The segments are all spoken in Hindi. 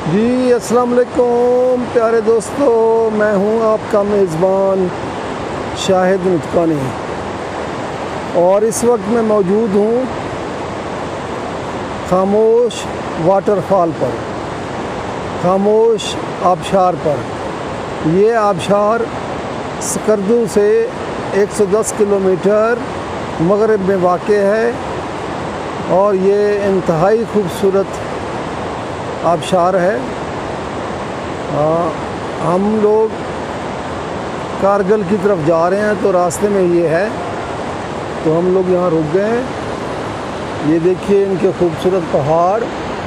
जी अस्सलाम वालेकुम प्यारे दोस्तों, मैं हूं आपका मेज़बान शाहिद नुतकानी और इस वक्त मैं मौजूद हूं खामोश वाटरफॉल पर, खामोश आबशार पर। ये आबशार स्कर्दू से 110 किलोमीटर मगरिब में वाक़ है और ये इंतहाई खूबसूरत आबशार है। हम लोग कारगिल की तरफ जा रहे हैं तो रास्ते में ये है, तो हम लोग यहाँ रुक गए हैं। ये देखिए इनके खूबसूरत पहाड़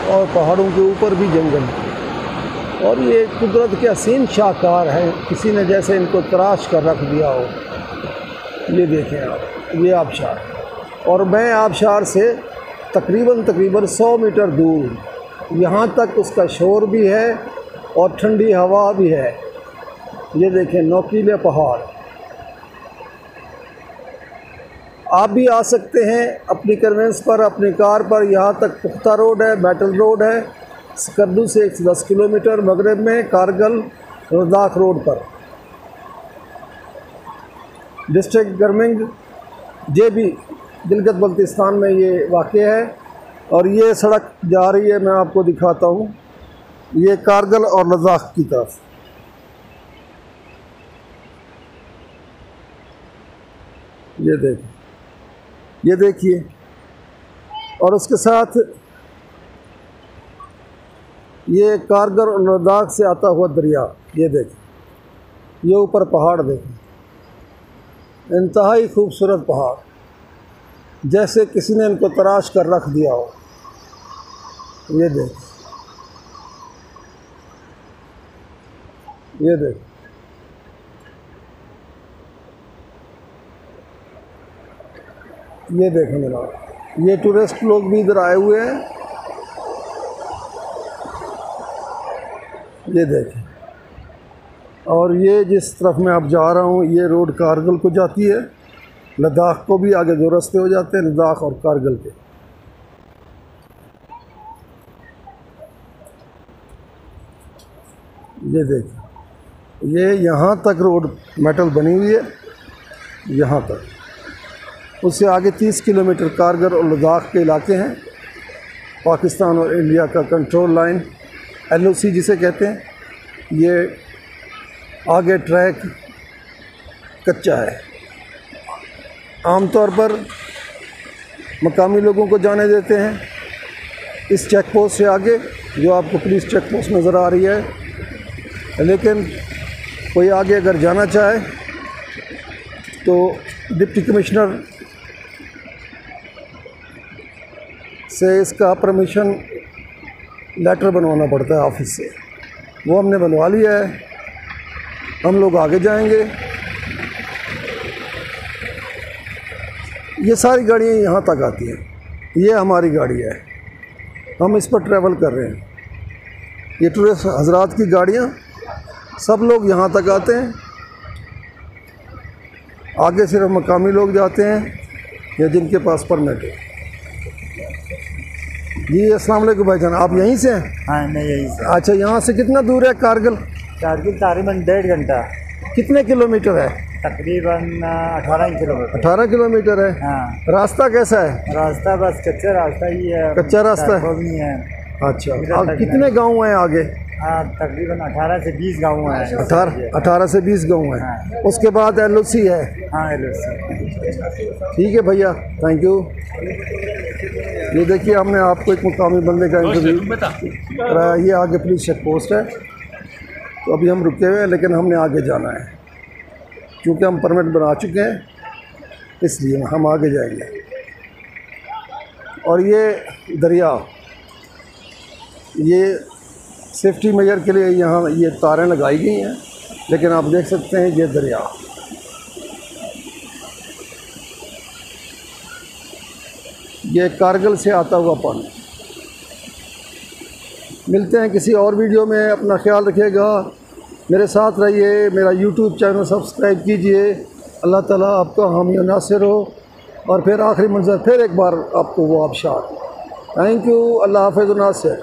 और पहाड़ों के ऊपर भी जंगल, और ये कुदरत के हसीन शाहकार है, किसी ने जैसे इनको तराश कर रख दिया हो। ये देखें आप, ये आबशार, और मैं आबशार से तकरीबन 100 मीटर दूर, यहाँ तक उसका शोर भी है और ठंडी हवा भी है। ये देखें नोकीले पहाड़। आप भी आ सकते हैं अपनी कन्वेंस पर, अपनी कार पर। यहाँ तक पुख्ता रोड है, बैटल रोड है, स्कर्दू से 110 किलोमीटर मगरब में कारगिल लद्दाख रोड पर। डिस्ट्रिक्ट गर्मिंग JB गिलगित बल्तिस्तान में ये वाक़ है। और ये सड़क जा रही है, मैं आपको दिखाता हूँ, ये कारगिल और लद्दाख की तरफ। ये देखिए, और उसके साथ ये कारगिल और लद्दाख से आता हुआ दरिया। ये देखिए, ये ऊपर पहाड़ देखें, इंतहाई खूबसूरत पहाड़, जैसे किसी ने इनको तराश कर रख दिया हो। ये देख, ये देख, ये देखें जनाब, ये टूरिस्ट लोग भी इधर आए हुए हैं। ये देखें, और ये जिस तरफ मैं अब जा रहा हूँ, ये रोड कारगिल को जाती है, लद्दाख को भी आगे दो रास्ते हो जाते हैं, लद्दाख और कारगिल के। ये देखिए, ये यहाँ तक रोड मेटल बनी हुई है, यहाँ तक। उससे आगे 30 किलोमीटर कारगिल और लद्दाख के इलाके हैं। पाकिस्तान और इंडिया का कंट्रोल लाइन, LOC जिसे कहते हैं। ये आगे ट्रैक कच्चा है, आमतौर पर मकामी लोगों को जाने देते हैं इस चेक पोस्ट से आगे, जो आपको पुलिस चेक पोस्ट नज़र आ रही है। लेकिन कोई आगे अगर जाना चाहे तो डिप्टी कमिश्नर से इसका परमिशन लेटर बनवाना पड़ता है ऑफिस से। वो हमने बनवा लिया है, हम लोग आगे जाएंगे। ये सारी गाड़ियाँ यहाँ तक आती हैं, ये हमारी गाड़ी है, हम इस पर ट्रैवल कर रहे हैं। ये टूरिस्ट हजरात की गाड़ियाँ, सब लोग यहाँ तक आते हैं। आगे सिर्फ मकामी लोग जाते हैं या जिनके पास परमिट है। जी अस्सलाम वालेकुम भाईजान, आप यहीं से हैं? हाँ, मैं यहीं से। अच्छा, यहाँ से कितना दूर है कारगिल? कारगिल तकरीबन 1.5 घंटा। कितने किलोमीटर है? तकरीबन 18 किलोमीटर। 18 किलोमीटर है। हाँ। रास्ता कैसा है? रास्ता बस कच्चा रास्ता ही है। कच्चा रास्ता है? नहीं है। अच्छा, अब कितने गांव हैं आगे? हाँ, तकरीबन 18 से 20 गाँव हैं। 18 से 20 गाँव हैं। हाँ। उसके बाद LOC है? हाँ, LOC। ठीक है भैया, थैंक यू। ये देखिए, हमने आपको एक मुकामी बंदे का इंटरव्यू कराया। ये आगे पुलिस चेक पोस्ट है, तो अभी हम रुके हुए हैं, लेकिन हमने आगे जाना है क्योंकि हम परमिट बना चुके हैं, इसलिए हम आगे जाएंगे। और ये दरिया, ये सेफ्टी मेजर के लिए यहाँ ये तारें लगाई गई हैं, लेकिन आप देख सकते हैं ये दरिया। ये कारगिल से आता हुआ पानी। मिलते हैं किसी और वीडियो में, अपना ख्याल रखिएगा, मेरे साथ रहिए, मेरा YouTube चैनल सब्सक्राइब कीजिए। अल्लाह ताला आपका हामी नासिर हो। और फिर आखिरी मंजर फिर एक बार आपको वो आबशार। Thank you. अल्लाह हाफ़िज़ नासिर।